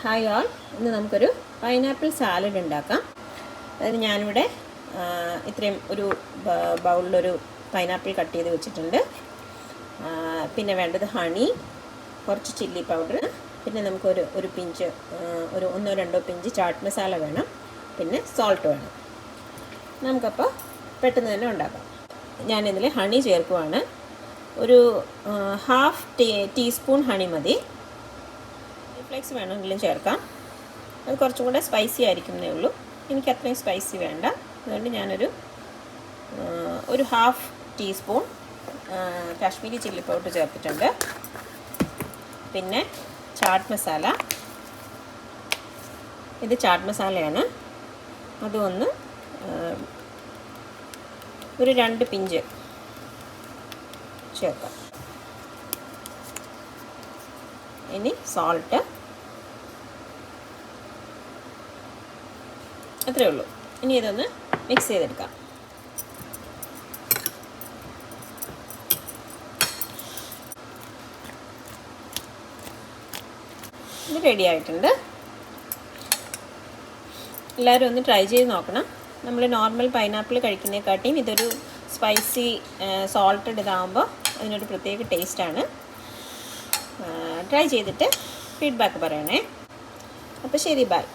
Hi all, ഇന്ന് നമുക്കൊരു pineapple salad ഉണ്ടാക്കാം. അതായത് ഞാനിവിടെ ഇത്രയും ഒരു ബൗളിലൊരു പൈനാപ്പിൾ കട്ട് ചെയ്ത് വെച്ചിട്ടുണ്ട്. പിന്നെ വേണ്ടത് ഹണി, കുറച്ച് ചില്ലി പൗഡർ, പിന്നെ നമുക്കൊരു പിഞ്ച് ഒരു 1-2 പിഞ്ച് ചാട്ട് മസാല വേണം, പിന്നെ സോൾട്ട് വേണം. നമുക്കപ്പോൾ പെട്ടെന്ന് തന്നെ ഉണ്ടാക്കാം. ഞാനിതിൽ ഹണി ചേർക്കുവാണ്. ഒരു ഹാഫ് ടീസ്പൂൺ ഹണി മതി. ഫ്ലേക്സ് വേണമെങ്കിലും ചേർക്കാം. അത് കുറച്ചും കൂടെ സ്പൈസി ആയിരിക്കുന്നേ ഉള്ളൂ. എനിക്ക് അത്രയും സ്പൈസി വേണ്ട. അതുകൊണ്ട് ഒരു half teaspoon Kashmiri chilli powder ചേർത്തിട്ടുണ്ട്. പിന്നെ ചാട്ട് മസാല, ഇത് ചാട്ട് മസാലയാണ്. അതും ഒരു 2 പിഞ്ച് ചേർക്കാം. ഇനി സോൾട്ട്, അത്രയേ ഉള്ളൂ. ഇനി ഇതൊന്ന് മിക്സ് ചെയ്തെടുക്കാം. ഇത് റെഡി ആയിട്ടുണ്ട്. എല്ലാവരും ഒന്ന് ട്രൈ ചെയ്ത് നോക്കണം. നമ്മൾ നോർമൽ പൈനാപ്പിൾ കഴിക്കുന്നതിനെക്കാട്ടിയും ഇതൊരു സ്പൈസി സോൾട്ടഡ് ഇതാകുമ്പോൾ അതിനൊരു പ്രത്യേക ടേസ്റ്റാണ്. ട്രൈ ചെയ്തിട്ട് ഫീഡ്ബാക്ക് പറയണേ. അപ്പോൾ ശരി, ബൈ.